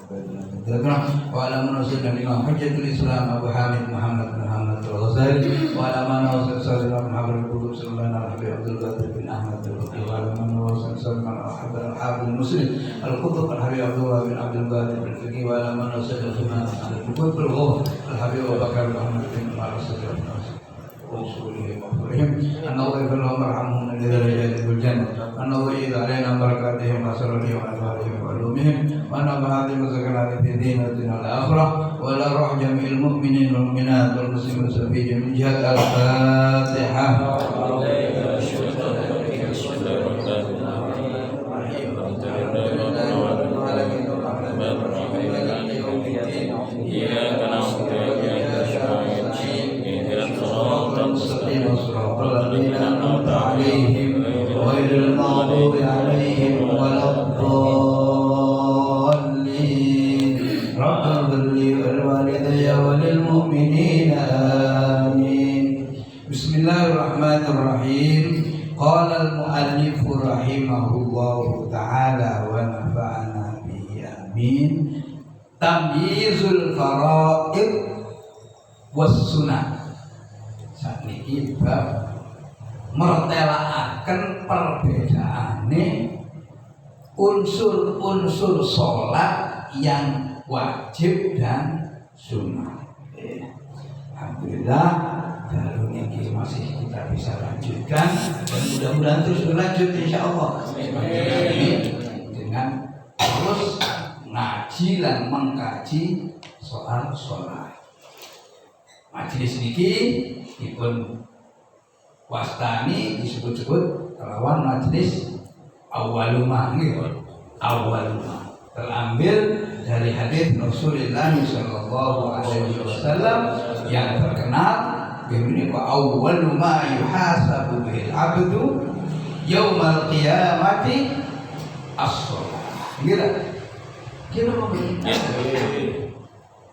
وعلى من وصلنا الإمام حجة الإسلام أبو حامد محمد بن حمد الغزالي وعلى من وصل صدر محمد القدس لنا الحبيب عبد القادر بن أحمد الوكيل وعلى من وصل صدر الحافظ المسلم القطب الحبيب عبد الله بن عبد القادر بن الفقيه وعلى من وصل الخمام القطب الغوث الحبيب أبو بكر بن محمد بن معرفة ورسوله ومغفرهم أن الله يغفر لهم ويرحمهم من درجات الجنة أن الله يعيد علينا بركاتهم وأسرارهم وأنوارهم وعلومهم وأن بهذه وسكنات في ديننا الآخرة ولا روح جميع المؤمنين والمؤمنات والمسلمين في جميع جهات. الفاتحة. غير المغضوب عليهم ولا الضالين. رب اغفر لي ولوالدي وللمؤمنين آمين. بسم الله الرحمن الرحيم. قال المؤلف رحمه الله تعالى ونفعنا به آمين. Tamyizul faraid was sunnah. Sakniki bab mertelaaken perbedaane unsur-unsur sholat yang wajib dan sunnah. Alhamdulillah, dalu niki masih kita bisa lanjutkan dan mudah-mudahan terus berlanjut insyaallah. Dengan terus ngaji dan mengkaji soal sholat. Majelis niki dipun wastani disebut-sebut kelawan majelis awaluma terambil dari hadis Rasulullah sallallahu alaihi wasallam yang terkenal begini, wa awwaluma yuhasabu bil abdu yaumal qiyamati as-shalah. Kira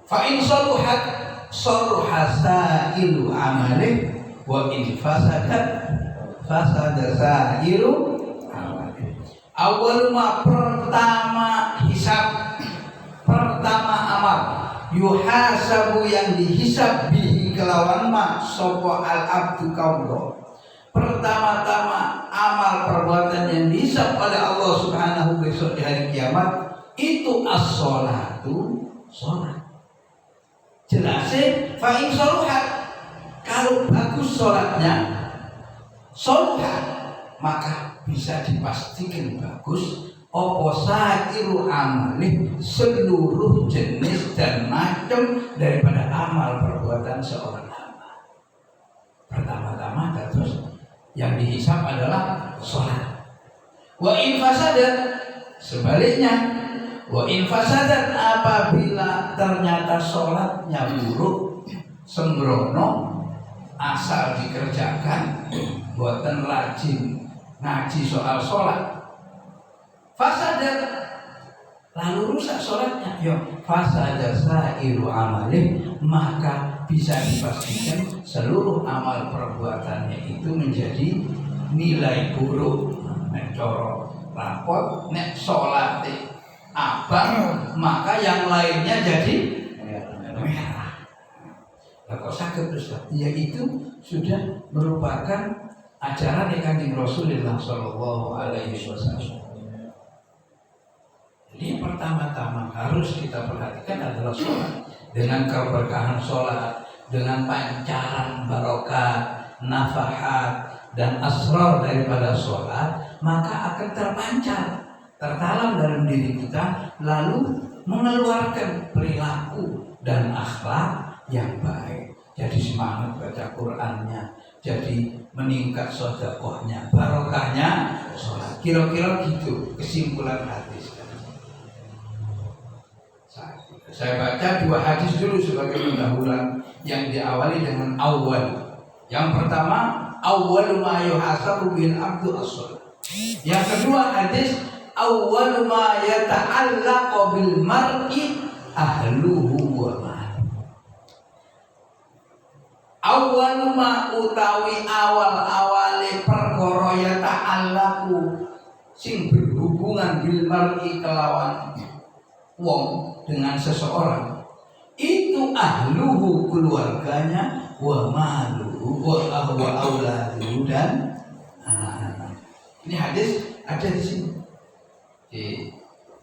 fa in saluhat saluha sa'ilu amalih wa in fasada sa'iru amalih. Awal ma pertama hisab, pertama amal, yuhasabu yang dihisab bihi kelawan ma sapa al abdu kaula. Pertama-tama amal perbuatan yang dihisab oleh Allah Subhanahu besok di hari kiamat itu as-sholatu, sholat. Jelasnya fa in saluhat, kalau bagus sholatnya, sholuhat, maka bisa dipastikan bagus. Opo sa'iru amalih, seluruh jenis dan macam daripada amal perbuatan seorang hamba. Pertama-tama terus yang dihisab adalah sholat. Wa in fasadat, sebaliknya, wa in fasadat, apabila ternyata sholatnya buruk, sembrono, asal dikerjakan, buatan rajin ngaji soal sholat, fasadat, lalu rusak sholatnya, fasadat sa'iru amalih, maka bisa dipastikan seluruh amal perbuatannya itu menjadi nilai buruk. Nek coro rapot, nek sholat abang, maka yang lainnya jadi merah. Nah, kok sakit Ustaz? Yaitu sudah merupakan ajaran yang Kanjeng Rasulullah sallallahu alaihi wasallam. Jadi pertama-tama harus kita perhatikan adalah sholat. Dengan keberkahan sholat, dengan pancaran barokah, nafahat dan asrar daripada sholat, maka akan terpancar, tertanam dalam diri kita, lalu mengeluarkan perilaku dan akhlak yang baik. Jadi semangat baca Qur'annya, jadi meningkat sedekahnya, barokahnya sholat. Kira-kira gitu kesimpulan hadis. Saya baca dua hadis dulu sebagai pendahuluan yang diawali dengan awal. Yang pertama, awal ma yuhasabu bil abdu as-shalah. Yang kedua hadis awal ma yata'allaqu bil mar'i ahluhu wa mal. Awal ma utawi awal-awale perkara yata'allaqu sing berhubungan bil mar'i kelawan wong dengan seseorang itu ahluhu keluarganya wa maluhu wa auladuhu dan anak-anak. Ini hadis ada di sini.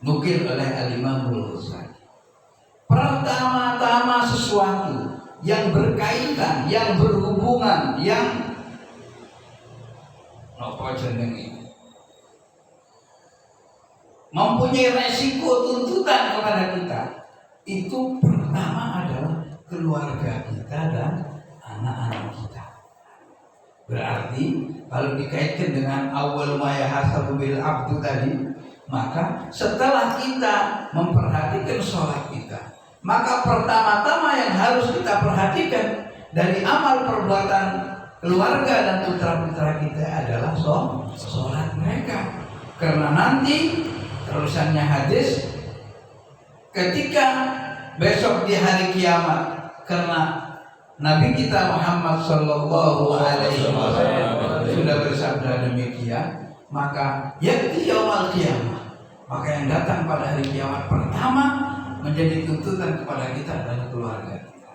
Nukil oleh Al-Imam Al-Ghazali. Pertama-tama sesuatu yang berkaitan, yang berhubungan, yang apa jenenge mempunyai resiko tuntutan kepada kita, itu pertama adalah keluarga kita dan anak-anak kita. Berarti kalau dikaitkan dengan awal ma yahasabu bil abdu tadi, maka setelah kita memperhatikan sholat kita, maka pertama-tama yang harus kita perhatikan dari amal perbuatan keluarga dan putra-putra kita adalah sholat mereka. Karena nanti terusannya hadis, ketika besok di hari kiamat, karena Nabi kita Muhammad sallallahu alaihi wasallam sudah bersabda demikian, maka ya'ti yaumul qiyamah, maka yang datang pada hari kiamat pertama menjadi tuntutan kepada kita adalah keluarga kita.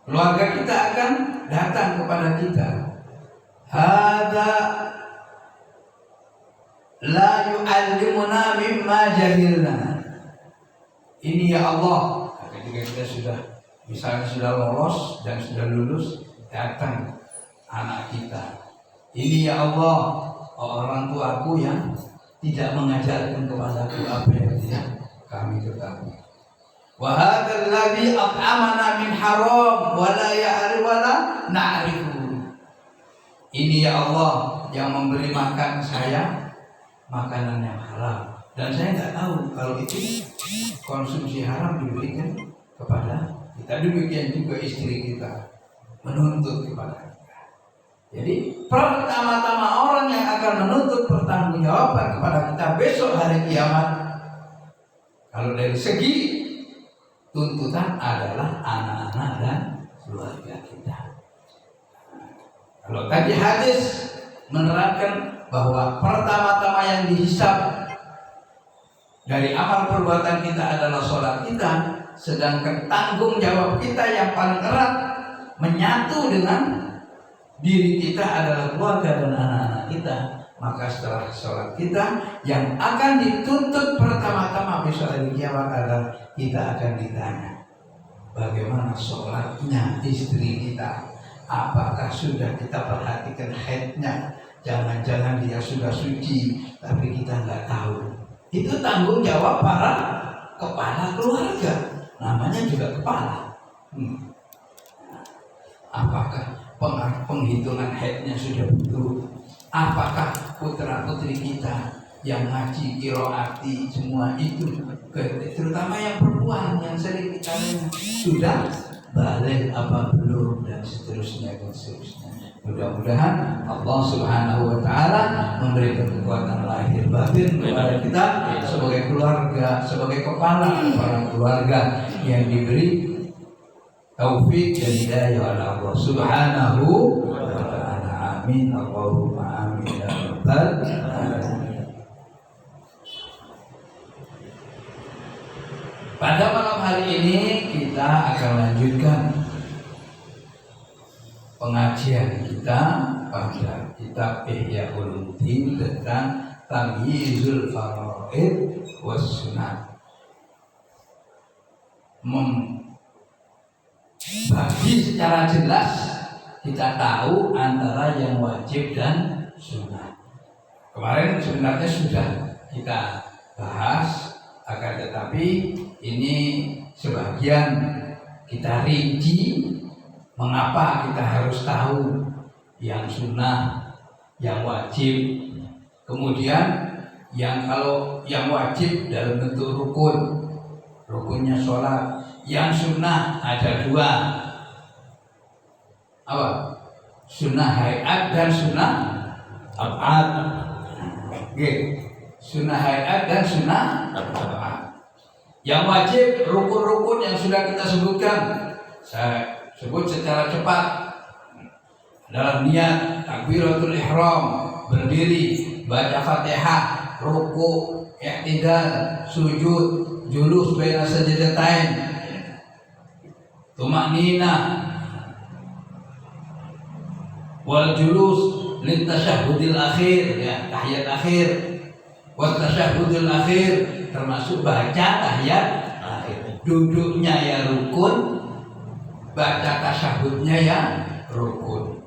Keluarga kita akan datang kepada kita. Hadza la yu'allimuna mimma jahilna. Ini ya Allah, ketika kita sudah misalnya sudah lolos dan sudah lulus, datang anak kita. Ini ya Allah, orang tuaku yang tidak mengajarkan kepadaku apa yang tidak kami ketahui. Wa hadzal ladzi at'amana min haram wa la ya'rif wa la na'rifu. Ini ya Allah yang memberi makan saya makanan yang haram, dan saya tidak tahu kalau itu konsumsi haram diberikan kepada kita. Demikian juga istri kita menuntut kepada kita. Jadi pertama-tama orang yang akan menuntut pertanggungjawaban kepada kita besok hari kiamat, kalau dari segi tuntutan adalah anak-anak dan keluarga kita. Kalau tadi hadis menerangkan bahwa pertama-tama yang dihisab dari amal perbuatan kita adalah sholat kita, sedangkan tanggung jawab kita yang paling erat menyatu dengan diri kita adalah keluarga dan anak-anak kita. Maka setelah sholat kita, yang akan dituntut pertama-tama besok hari kiamat adalah kita akan ditanya bagaimana sholatnya istri kita, apakah sudah kita perhatikan haidnya. Jangan-jangan dia sudah suci tapi kita nggak tahu. Itu tanggung jawab para kepala keluarga, namanya juga kepala. Apakah penghitungan haidnya sudah betul? Apakah putra-putri kita yang ngaji qiraati semua itu, terutama yang perempuan yang sering kita lihat, sudah balik apa belum, dan seterusnya dan seterusnya. Mudah-mudahan Allah Subhanahu wa taala memberikan kekuatan lahir batin kepada kita sebagai keluarga, sebagai kepala para keluarga yang diberi taufik dan hidayah oleh Allah Subhanahu wa taala. Amin. Allahumma amin ya rabbal alamin. Pada malam hari ini kita akan lanjutkan pengajian kita pada kitab Ihya Ulumuddin tentang Tamyizul Faraid was Sunnah. Membagi secara jelas kita tahu antara yang wajib dan sunnah. Kemarin sebenarnya sudah kita bahas, akan tetapi ini sebagian kita rinci mengapa kita harus tahu yang sunnah, yang wajib, kemudian yang kalau yang wajib dalam bentuk rukun, rukunnya sholat, yang sunnah ada dua, apa? Sunnah hayat dan sunnah ab'ad. Sunnah hayat dan sunnah ab'ad. Yang wajib rukun-rukun yang sudah kita sebutkan, saya sebut secara cepat, adalah niat, takbiratul ihram, berdiri, baca Fatihah, ruku, i'tidal, sujud, julus baina sajdatain, tumanina, wal julus lin tasyahhudil akhir, ya tahiyat akhir, wa tasyahhudul akhir termasuk baca tahiyat akhir. Duduknya ya rukun, baca tasyahudnya ya rukun.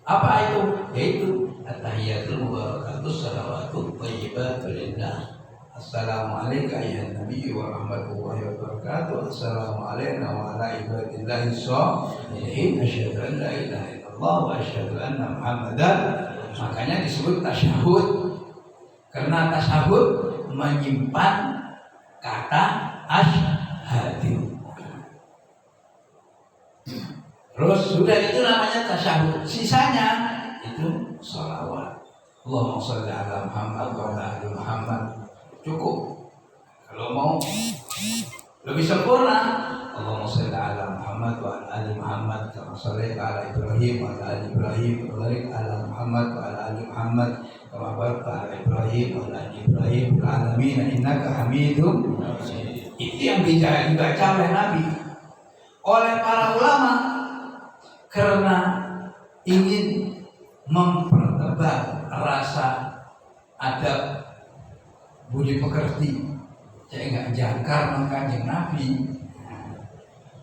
Apa itu? Yaitu at-tahiyatul mubarakatus salawatut thayyibatul lillah. Assalamualaikum ya Nabi wa rahmatullahi wa barakatuh. Assalamualaikum wa ala ibadillahi sholihin. Asyhadu an la ilaha illallah wa asyhadu anna Muhammadan. Makanya disebut tasyahud. Karena tasyahud menyimpan kata asyhadu. Terus sudah itu namanya tasyahud. Sisanya itu sholawat. Allahumma sholli ala Muhammad wa ala ali Muhammad. Cukup. Kalau mau lebih sempurna, Allahumma sholli ala Muhammad wa ala ali Muhammad kama shallaita ala Ibrahim wa ala ali Ibrahim wa barik ala Muhammad wa ala ali Muhammad kama barakta ala Ibrahim wa ala ali Ibrahim fil alamin innaka Hamidum Majid. Itu yang dibaca oleh Nabi, oleh para ulama, karena ingin mempertebal rasa adab budi pekerti, sehingga jangkar mengkanjeng Nabi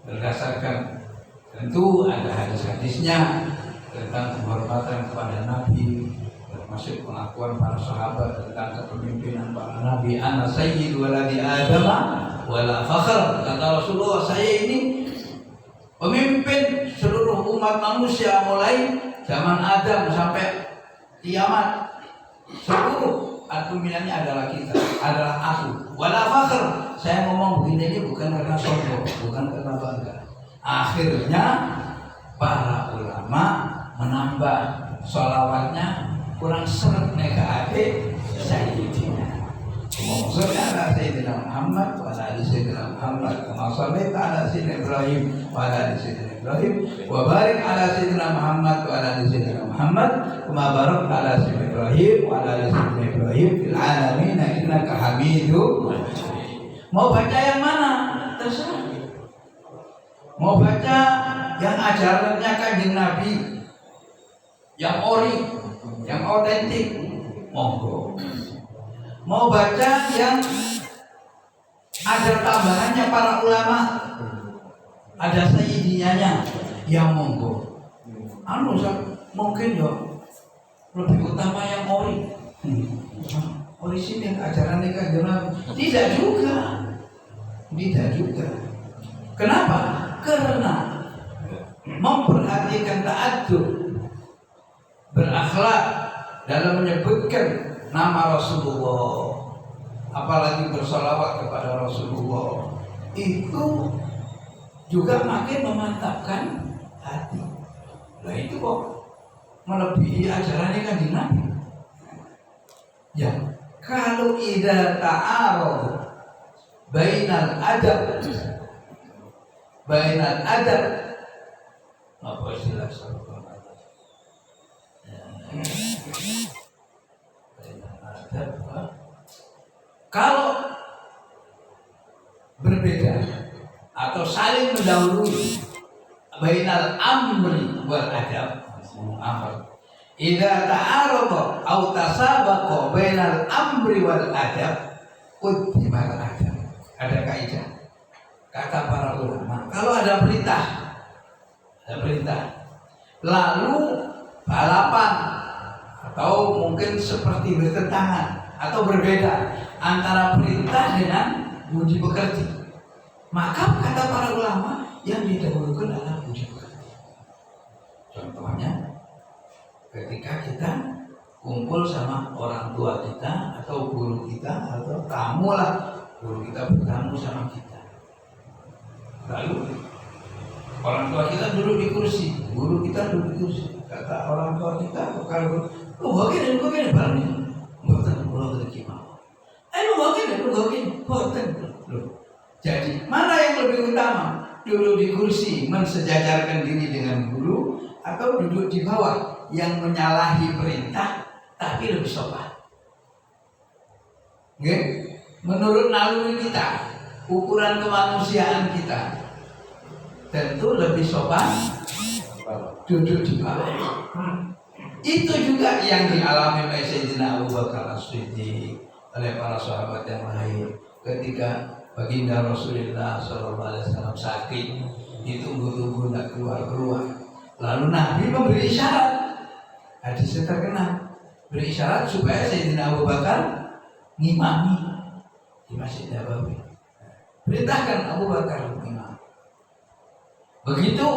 berdasarkan tentu ada hadis-hadisnya tentang penghormatan kepada Nabi, termasuk pengakuan para sahabat tentang kepemimpinan para Nabi. Ana sayyidu waladi Adam wala fakhr, kata Rasulullah, saya ini pemimpin seluruh umat manusia mulai zaman Adam sampai kiamat. Seluruh pimpinannya adalah kita, adalah aku. Wala fakhr, saya ngomong begini ini bukan karena sombong, bukan karena bangga. Akhirnya para ulama menambah sholawatnya kurang seret neka ade sayyidina. Maksudnya ala Sayyidina Muhammad wa ala ali Sayyidina Muhammad kama shallaita ala Sayyidina Ibrahim wa ala ali Sayyidina Ibrahim wa barik ala Sayyidina Muhammad wa ala ali Sayyidina Muhammad kama barakta ala Sayyidina Ibrahim wa ala ali Sayyidina Ibrahim fil alamin innaka Hamidum Majid. Mau baca yang mana? Terserah. Mau baca yang ajarannya Kanjeng Nabi, yang ori, yang otentik, monggo. Mau baca yang ada tambahannya para ulama, ada sayyidiyanya, yang monggo. Mungkin yo lebih utama yang ori. Ori sini ajaran Kanjeng Nabi. Tidak juga. Kenapa? Karena memperhatikan ta'addub, berakhlak dalam menyebutkan nama Rasulullah, apalagi bersalawat kepada Rasulullah, itu juga makin memantapkan hati. Nah itu kok melebihi ajarannya Kanjeng Nabi. Ya, kalau idza ta'arud bainal adab apa istilah kalau berbeda atau saling mendahului bainal amri wal adab, idza ta'arada aw tasabaqa bainal amri wal adab quddimal adab. Ada kaidah kata para ulama, kalau ada perintah lalu balapan atau mungkin seperti bertentangan atau berbeda antara perintah dengan budi pekerti, maka kata para ulama yang didahulukan adalah budi pekerti. Contohnya ketika kita kumpul sama orang tua kita atau guru kita atau tamu lah, guru kita bertamu sama kita, lalu orang tua kita duduk di kursi, guru kita duduk di kursi. Kata orang tua kita, kalau lu begini barang ini, bukan pulau rezeki mau. Lu begini, bukan. Jadi mana yang lebih utama? Duduk di kursi mensejajarkan diri dengan guru, atau duduk di bawah yang menyalahi perintah tapi lebih sopan? Menurut naluri kita, ukuran kemanusiaan kita tentu lebih sopan duduk di bawah. Itu juga yang dialami oleh Sayyidina Abu Bakar As-Siddiq, oleh para sahabat yang lain ketika baginda Rasulullah SAW sakit, ditunggu-tunggu tidak keluar-keluar. Lalu Nabi memberi isyarat, hadis terkenal, beri isyarat supaya Sayyidina Abu Bakar ngimami di Masjid Nabawi. Perintahkan Abu Bakar ngimami. Begitu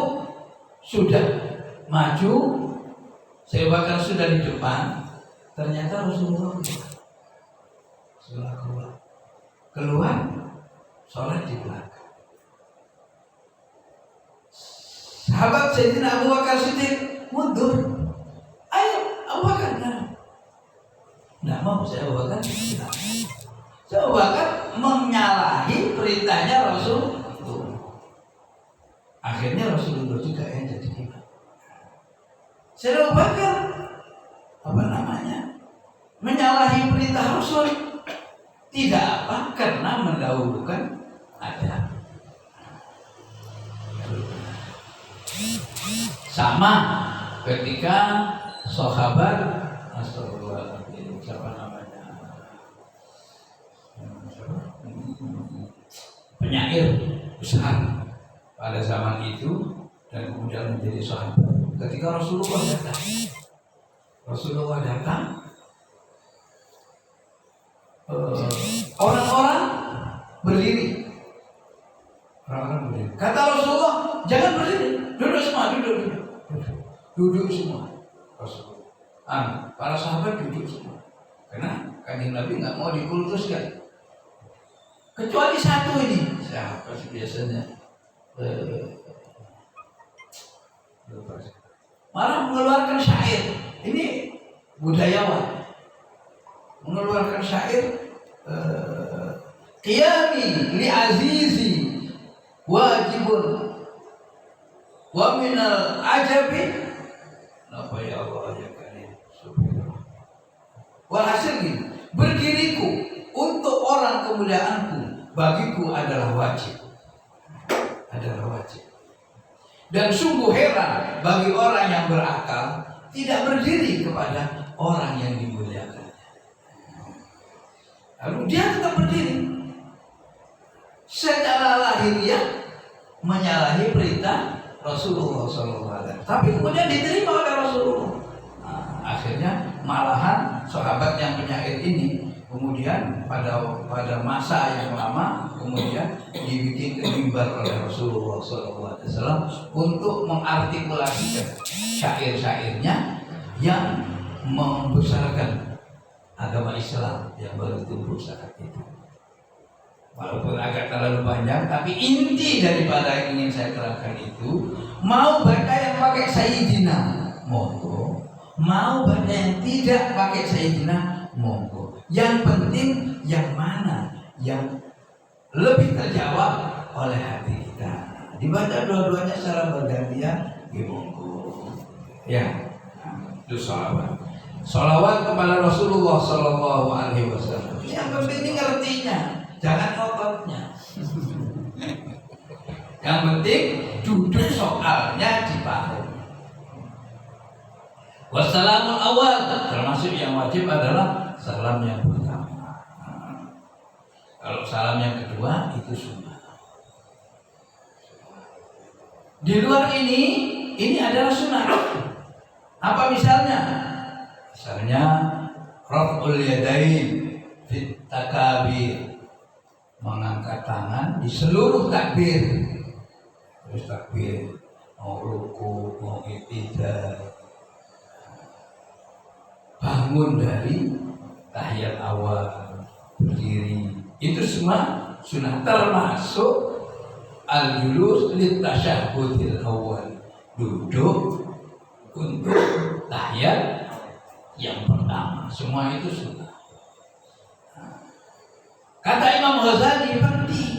sudah maju, Abu Bakar sudah di depan, ternyata Rasulullah keluar sholat di belakang. Sahabat Sayyidina Abu Bakar Siddiq mundur. Ayo Abu Bakar, tidak mau saya Abu Bakar. Saya Abu Bakar menyalahi perintahnya Rasul. Akhirnya Rasulullah juga yang jadi imam. Saya Abu Bakar menyalahi perintah Rasul. Tidak apa, karena mendahulukan adab. Sama ketika sahabat Astagfirullahaladzim, siapa namanya, penyair besar pada zaman itu dan kemudian menjadi sahabat. Ketika Rasulullah datang, orang-orang berdiri. Kata Rasulullah, jangan berdiri, duduk semua, duduk semua. Rasulullah, para sahabat duduk semua, karena Kanjeng Nabi nggak mau dikultuskan. Kecuali satu ini, siapa sih biasanya? Malah mengeluarkan syair. Ini budayawan. Mengeluarkan syair, qiyami li azizi wajibun wa minal ajabi apa ya Allah ya karim subhanallah. Walhasil gini, berdiriku untuk orang kemuliaanku bagiku adalah wajib. Dan sungguh heran bagi orang yang berakal tidak berdiri kepada orang yang dimuliakan. Lalu dia tetap berdiri. Secara lahiriah menyalahi perintah Rasulullah SAW. Tapi kemudian diterima oleh Rasulullah. Akhirnya malahan sahabat yang penyair ini kemudian pada masa yang lama kemudian dibikin mimbar oleh Rasulullah SAW untuk mengartikulasikan syair-syairnya yang membesarkan agama Islam yang baru tumbuh saat itu. Walaupun agak terlalu panjang, tapi inti daripada yang ingin saya terangkan itu, mau baca yang pakai Sayyidina, monggo. Mau baca yang tidak pakai Sayyidina, monggo. Yang penting yang mana yang lebih terjawab oleh hati kita. Dibaca dua-duanya secara bergantian, monggo. Ya, itu salawat kepada Rasulullah SAW. Yang penting ini ngertinya, jangan ototnya. Yang penting duduk soalnya dipahami. Wassalamul awal, termasuk yang wajib adalah salam yang pertama. Kalau salam yang kedua itu sunnah. Di luar ini adalah sunnah. Apa misalnya? Misalnya raf'ul yadain fit takabir, mengangkat tangan di seluruh takbir. Terus takbir mau ruku, mau i'tidal, bangun dari tahiyat awal, berdiri, itu semua sunnah, termasuk al-julus litasyahhudil awal, duduk untuk tahiyat yang pertama, semua itu sunnah. Kata Imam Ghazali, penting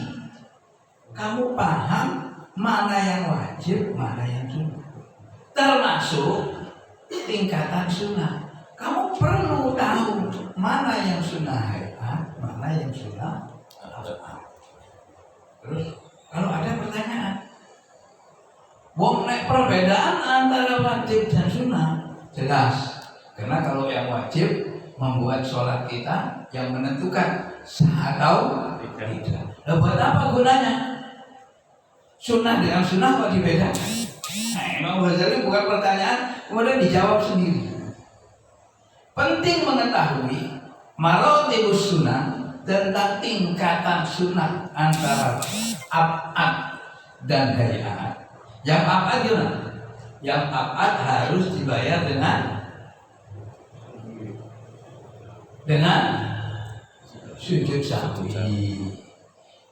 kamu paham mana yang wajib, mana yang sunnah, termasuk tingkatan sunnah. Kamu perlu tahu mana yang sunnah hayat, mana yang sunnah. Terus kalau ada pertanyaan, wong nek perbedaan antara wajib dan sunnah jelas. Karena kalau yang wajib membuat sholat kita yang menentukan sah atau tidak. Nah, buat apa gunanya? Sunnah dengan sunnah kok dibedakan? Nah, Imam Ghazali bukan pertanyaan, kemudian dijawab sendiri. Penting mengetahui marotibus sunnah tentang tingkatan sunnah antara ab'ad dan hayat. Yang ab'ad gimana? Yang ab'ad harus dibayar dengan sujud sahwi.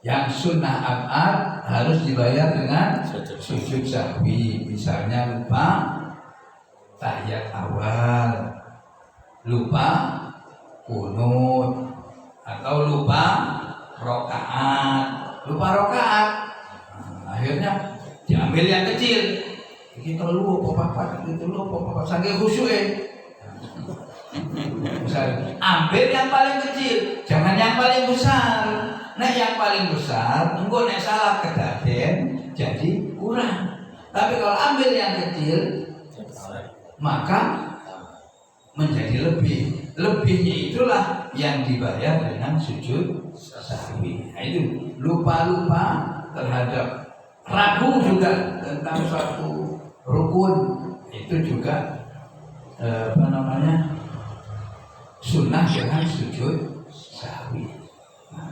Yang sunnah ab'ad harus dibayar dengan sujud sahwi. Misalnya lupa tahiyat awal, lupa kunut, atau lupa rokaat. Akhirnya diambil yang kecil. Kita lu apa-apa, itu lu apa-apa, saking khusyuk Misalnya, ambil yang paling kecil, jangan yang paling besar. Nah yang paling besar, engkau nek salah kedaden, jadi kurang. Tapi kalau ambil yang kecil, maka menjadi lebih. Lebihnya itulah yang dibayar dengan sujud sahwi. Nah, itu lupa terhadap, ragu juga tentang suatu rukun, itu juga sunnah dengan sujud sahwi. Nah,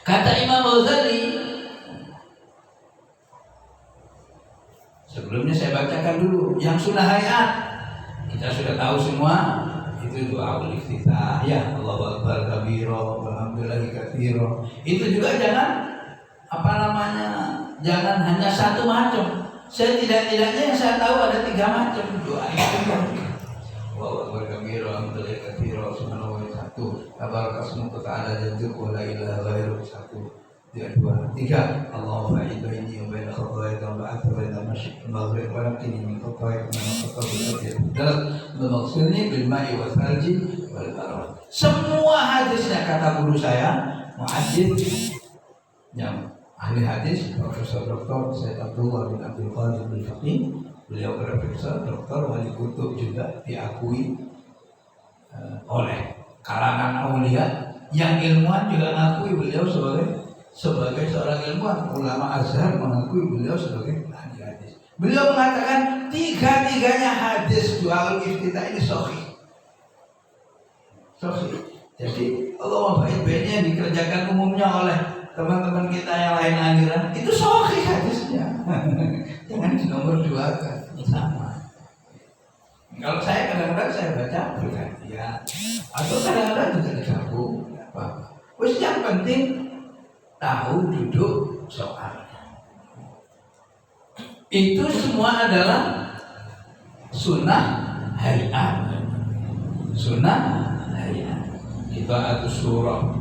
kata Imam Ghazali, sebelumnya saya bacakan dulu yang sunnah hayat. Kita sudah tahu semua, itu doa iftitah ya, Allahu akbar kabira walhamdulillahi katsira. Itu juga jangan jangan hanya satu macam. Setidak-tidaknya yang saya tahu ada 3 macam doa itu. Allahu akbar kabira walhamdulillahi katsira subhanallah satu, tabarakasmuka ta'ala jadduk wa la ilaha ghairuh satu. Yang 2, 3, Allahu ba'id baini wa baina khataaya wa ba'd baina masyriq wal maghrib wa naqini min khataaya ma khataaya dalam memaksudnya bil ma'i wal thalji wal barad. Semua hadisnya kata guru saya muhaddits yang ahli hadis Profesor Dr. Said Abdullah bin Abdul Qadir bin Faqih. Beliau profesor, doktor, wali kutub, juga diakui oleh kalangan aulia. Yang ilmuwan juga mengakui beliau sebagai seorang ilmuwan. Ulama Azhar mengakui beliau sebagai ahli hadis. Beliau mengatakan 3-tiganya hadis doa iftitah ini sahih. Jadi Allah baik-baiknya dikerjakan umumnya oleh teman-teman kita yang lain aliran, itu sahih hadisnya. Jangan dinomor 2kan sama. Kalau saya kadang-kadang saya baca bergantian, atau kadang-kadang juga digabung, apa-apa. Terus yang penting tahu duduk soalnya. Itu semua adalah sunnah hayat. Sunnah hayat. Kita atus surah,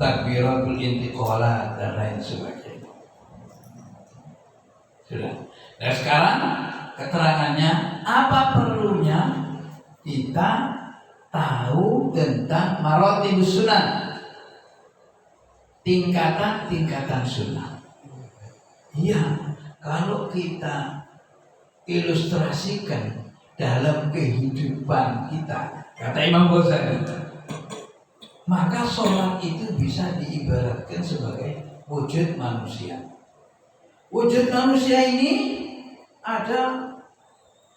takbiratul intiqalat dan lain sebagainya. Sudah. Nah sekarang keterangannya, apa perlunya kita tahu tentang marotibus sunnah, tingkatan-tingkatan sunnah. Iya, kalau kita ilustrasikan dalam kehidupan kita, kata Imam Ghazali, maka sholat itu bisa diibaratkan sebagai wujud manusia. Wujud manusia ini ada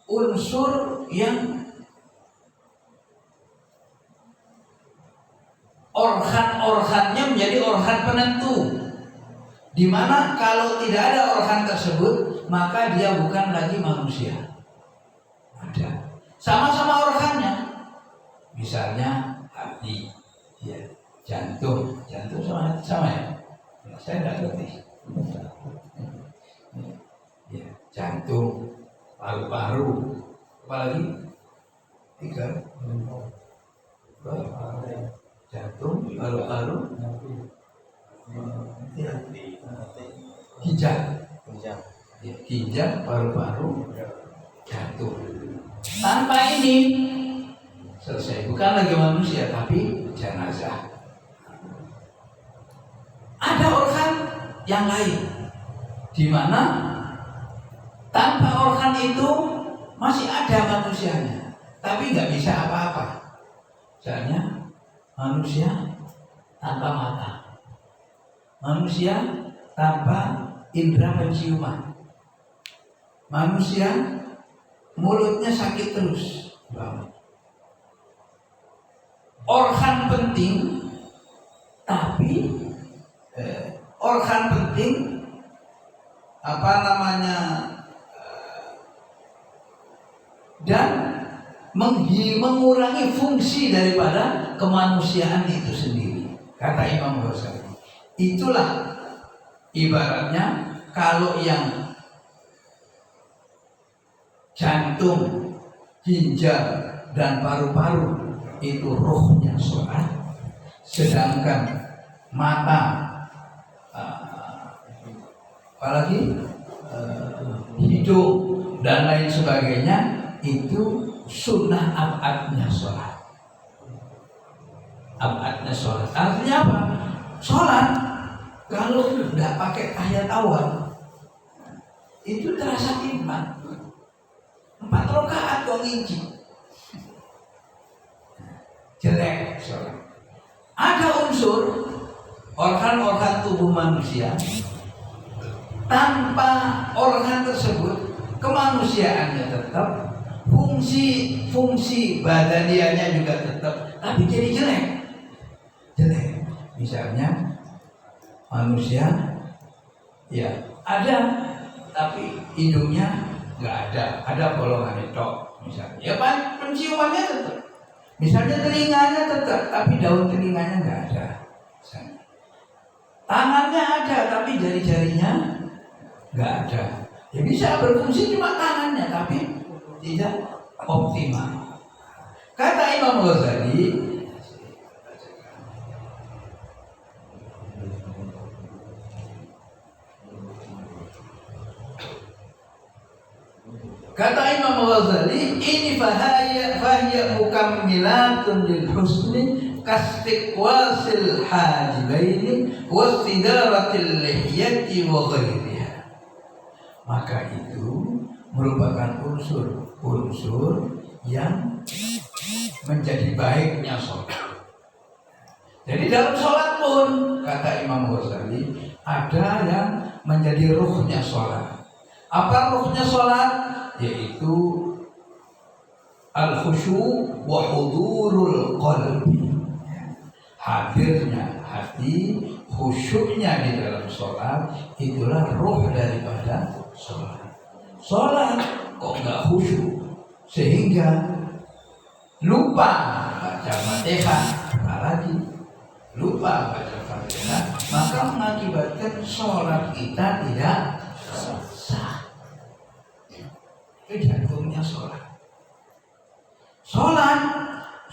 unsur yang organ-organnya menjadi organ penentu, di mana kalau tidak ada organ tersebut maka dia bukan lagi manusia. Ada sama-sama organnya, misalnya hati, ya, jantung sama ya. Saya tidak ngerti. Ya, jantung, paru-paru, apalagi 3. Jantung, paru-paru, ginjal, paru-paru, jantung. Tanpa ini selesai, bukan lagi manusia tapi jenazah. Ada organ yang lain, di mana tanpa organ itu masih ada manusianya, tapi nggak bisa apa-apa. Misalnya manusia tanpa mata, manusia tanpa indera penciuman, manusia mulutnya sakit terus. Organ penting, tapi organ penting dan mengurangi fungsi daripada kemanusiaan itu sendiri, kata Imam Ghazali. Itulah ibaratnya kalau yang jantung, ginjal, dan paru-paru itu rohnya sholat, sedangkan mata, apalagi hidung dan lain sebagainya itu sunnah abadnya sholat. Abadnya sholat artinya apa? Sholat kalau nggak pakai tahiyat awal itu terasa nikmat. 4 rakaat kok nginci, jelek sholat. Ada unsur organ-organ tubuh manusia, tanpa organ tersebut kemanusiaannya tetap, fungsi badanianya juga tetap, tapi jadi jelek. Misalnya manusia ya ada, tapi hidungnya nggak ada bolongan itu misalnya. Ya penciumannya tetap. Misalnya telinganya tetap, tapi daun telinganya nggak ada. Misalnya. Tangannya ada, tapi jari-jarinya nggak ada. Ya bisa berfungsi cuma tangannya, tapi tidak optimal. Kata Imam Ghazali, ini fahya mukammilatun lil husni kastiqwasil hajibaini wastidaratil lihyati wa ghairiha. Maka itu merupakan unsur yang menjadi baiknya sholat. Jadi dalam sholat pun, kata Imam Ghazali, ada yang menjadi ruhnya sholat. Apa ruhnya sholat? Yaitu al-khusyu' wa hudurul qalbi. Hadirnya hati, khusyuknya di dalam sholat, itulah ruh daripada sholat. Sholat kok nggak khusyuk, sehingga lupa baca Fatihah, apalagi lupa baca Fatihah, maka mengakibatkan sholat kita tidak sah. Itu jantungnya sholat. Sholat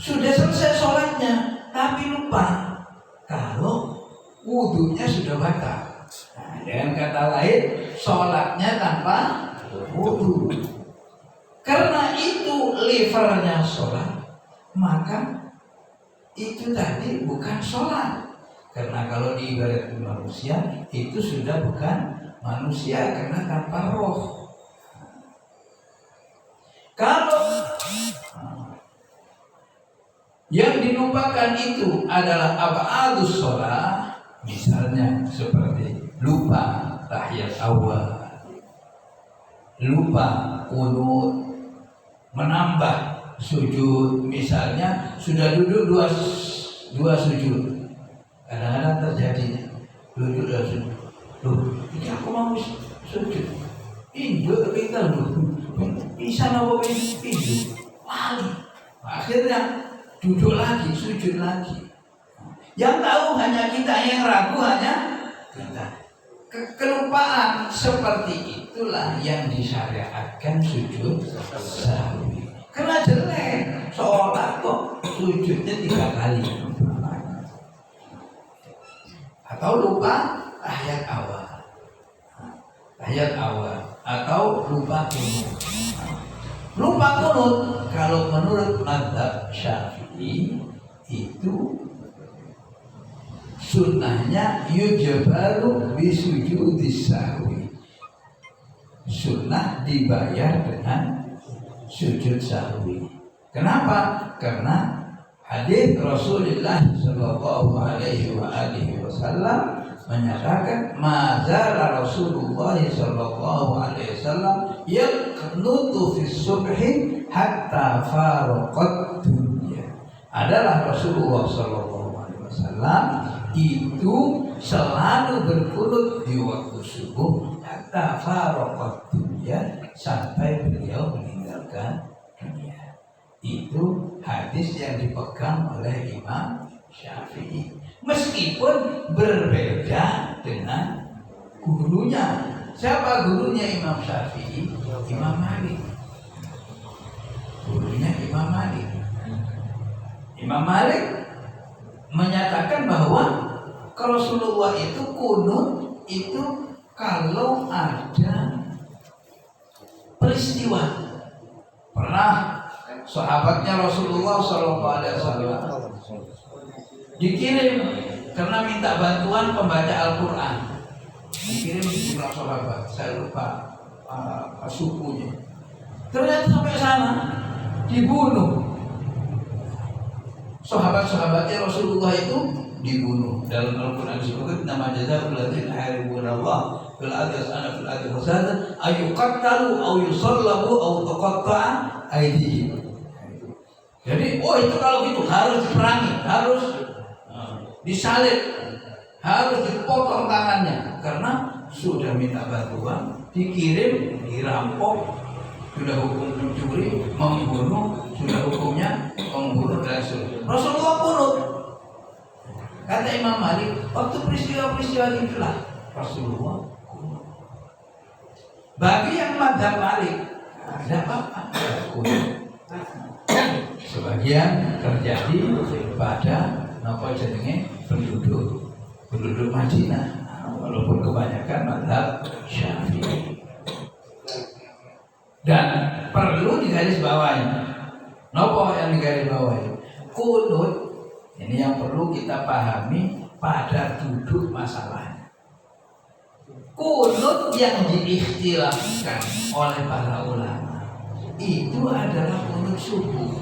sudah selesai sholatnya, tapi lupa kalau wudunya sudah batal. Nah, dengan kata lain, sholatnya tanpa wudu. Karena itu livernya sholat, maka itu tadi bukan sholat. Karena kalau diibaratkan manusia, itu sudah bukan manusia karena tanpa roh. Kalau yang dilupakan itu adalah abadus sholat, misalnya seperti lupa tahiyat awal, lupa qunut, menambah sujud, misalnya sudah duduk dua sujud, kadang-kadang terjadi duduk dua sujud. Loh, ini aku mau sujud, induk kita bisa nopo induk, wali, akhirnya duduk lagi, sujud lagi. Yang tahu hanya kita, yang ragu hanya kita. Kelupaan seperti itulah yang disyariatkan sujud sahwi. Karena jelek, sholat kok sujudnya 3 kali. Atau lupa tahiyat awal, atau lupa qunut. Lupa qunut kalau menurut mazhab Syafi'i itu Sunnahnya yujbaru bisujudis sahwi. Sunnah dibayar dengan sujud sahwi. Kenapa? Karena hadis Rasulullah Shallallahu Alaihi Wasallam menyatakan mazala Rasulullah Shallallahu Alaihi Wasallam yaqnutu fi subhi hatta faraqat dunya. Adalah Rasulullah Shallallahu Alaihi Wasallam itu selalu berkunut di waktu subuh hatta faraqat dunya, sampai beliau meninggalkan dunia. Itu hadis yang dipegang oleh Imam Syafi'i, meskipun berbeda dengan gurunya. Siapa gurunya Imam Syafi'i? Imam Malik. Gurunya Imam Malik. Imam Malik menyatakan bahwa Rasulullah itu kunut itu kalau ada peristiwa. Pernah sahabatnya Rasulullah SAW dikirim karena minta bantuan pembaca Al-Quran. Dikirim sejumlah sahabat, saya lupa sukunya. Ternyata sampai sana dibunuh. Sahabat-sahabatnya Rasulullah itu dibunuh. Dalam Al-Quran disebut nama jazaa'ul ladzina yuhibbunallah fil ardi yas'aluna fil ardi fasada ayuqattalu aw yusallabu aw tuqatta'a aydihim. Jadi itu kalau gitu harus diperangi, harus disalib, harus dipotong tangannya karena sudah minta bantuan, dikirim, dirampok, sudah hukum mencuri, membunuh, sudah hukumnya membunuh dan sebagainya. Rasulullah kunut. Kata Imam Malik, waktu peristiwa-peristiwa itulah Rasulullah kunut. Bagi yang mazhab Malik, ada apa-apa kunut. Sebagian terjadi pada penduduk Madinah, walaupun kebanyakan mazhab Syafi'i. Dan perlu digarisbawahi. Nopo yang digarisbawahi? Kunut ini yang perlu kita pahami pada duduk masalahnya. Kunut yang diikhtilafkan oleh para ulama itu adalah kunut subuh.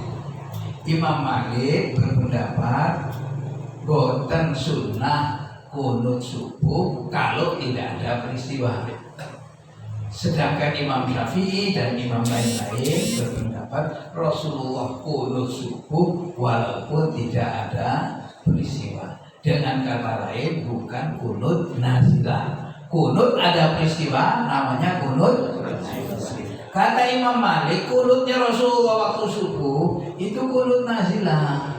Imam Malik berpendapat boten sunnah kunut subuh kalau tidak ada peristiwa. Sedangkan Imam Syafi'i dan imam lain-lain berpendapat Rasulullah kunut subuh walaupun tidak ada peristiwa. Dengan kata lain bukan kunut nazilah. Kunut ada peristiwa namanya kunut nazilah. Kata Imam Malik, kunutnya Rasulullah waktu subuh itu kunut nazilah.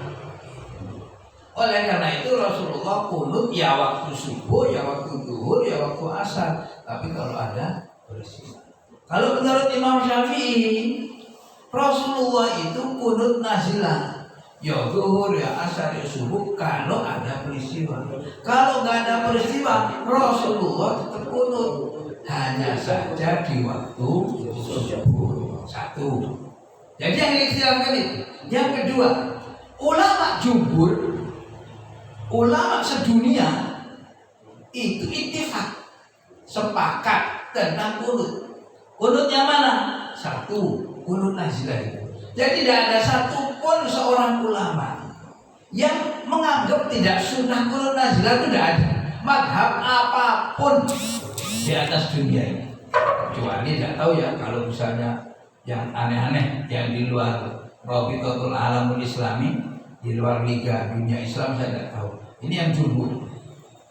Oleh karena itu Rasulullah kunut ya waktu subuh, ya waktu zuhur, ya waktu asar. Tapi kalau ada peristiwa. Kalau menurut Imam Syafi'i, Rasulullah itu kunut nazilah. Ya zuhur, ya asar, ya subuh kalau ada peristiwa. Kalau nggak ada peristiwa, Rasulullah tetap kunut. Hanya saja di waktu subuh. Satu. Jadi yang diistilahkan itu. Yang kedua, ulama jumhur, ulama sedunia itu ittifaq, sepakat tentang kunut. Kunutnya mana? Satu, kunut nazilah itu. Jadi tidak ada satupun seorang ulama yang menganggap tidak sunnah kunut nazilah itu tidak ada. Madhab apapun di atas dunia ini, kecuali tidak tahu ya kalau misalnya yang aneh-aneh yang di luar Rabitatul Alamul Islami, di luar Liga Dunia Islam saya tidak tahu. Ini yang jumhur.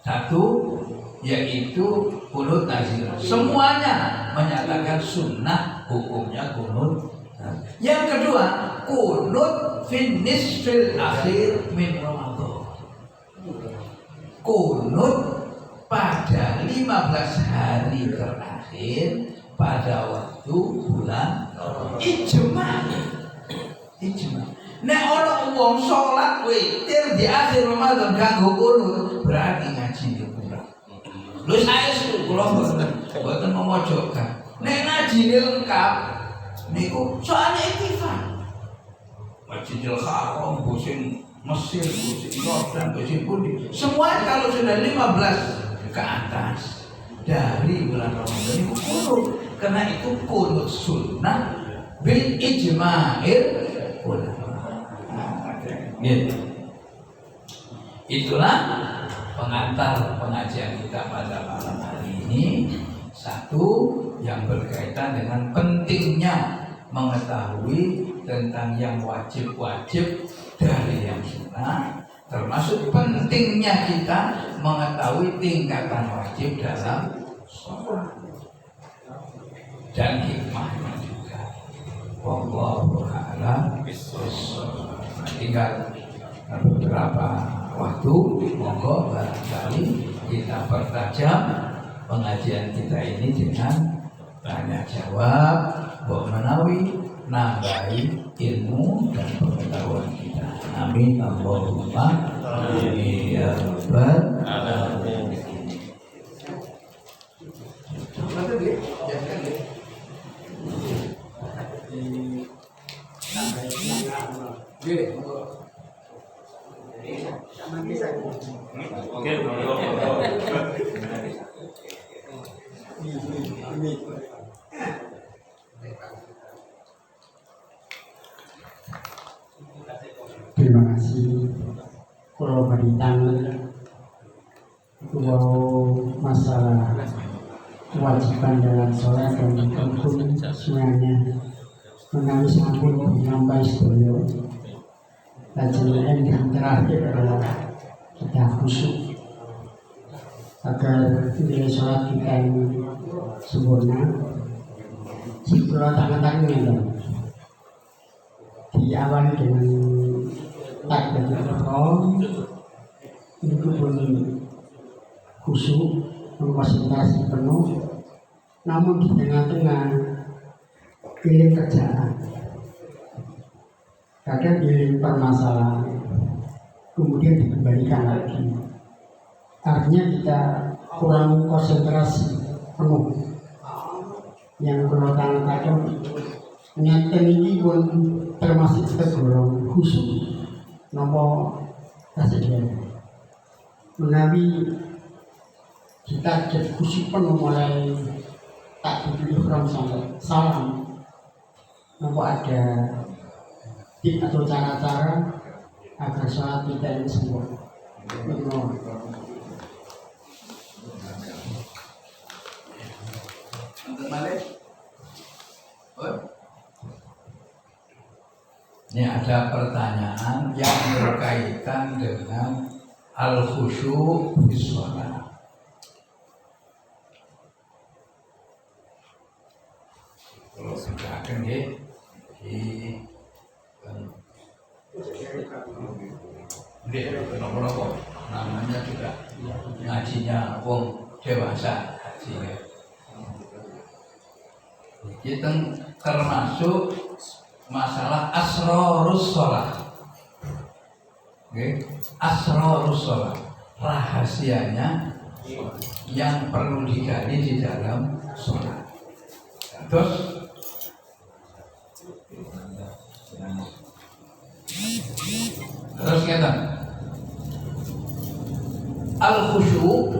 Satu yaitu kunut nazilah. Semuanya menyatakan sunnah hukumnya kunut. Yang kedua, kunut fin nisfil akhir min Ramadan. Kunut pada 15 hari terakhir pada waktu bulan ijma. Nek ana wong salat witir di akhir Ramadan kanggo kunut, berarti ngaji di kurang. Lho saya kula mboten memojokkan. Nek ngaji lengkap niku soalnya ittifaq. Masjidil Haram sing Mesir, kursi Jordan, kursi Budi, semua kalau sudah 15 ke atas dari bulan Ramadan itu kunut, karena itu kunut sunnah bil ijma'il ulama. Gitu. Itulah pengantar pengajian kita pada malam hari ini. Satu, yang berkaitan dengan pentingnya mengetahui tentang yang wajib-wajib dari yang sunnah, termasuk pentingnya kita mengetahui tingkatan wajib dalam sholat dan hikmahnya juga. Wallahu a'lam bishawab. Tinggal beberapa waktu, monggo barangkali kita pertajam pengajian kita ini dengan tanya jawab, buat menawi nambahi ilmu dan pengetahuan kita. Amin Allahumma amin ya rabbal alamin. Terima kasih. Kalau beritan masalah kewajiban dalam sholat dan rukun semuanya menangis ampun menambah beliau. Kajian yang terakhir adalah kita khusyuk agar nilai sholat kita ini sempurna. Jika tangan-tangan ini diawali dengan takbiratul ihram, itu pun khusyuk, konsentrasi penuh. Namun di tengah-tengah pilih kerjaan, kadang pilih permasalahan, kemudian dikembalikan lagi. Artinya kita kurang konsentrasi penuh. Yang kalau tangan-tangan nyata ini pun termasuk tergolong khusyuk. Nomor kasih menawi kita jadi khusyuk penuh mulai takbiratul ihram sampai salam. Nomor ada tips atau cara-cara agar sholat kita ini sempurna. Ini ada pertanyaan yang berkaitan dengan al-khusyuk fi shalah. Kalau sudah akan di nomor namanya juga ngajinya wong dewasa haji. Kita termasuk masalah asrarus sholat. Asrarus sholat, rahasianya yang perlu digali di dalam sholat. Terus kita al-khusyuk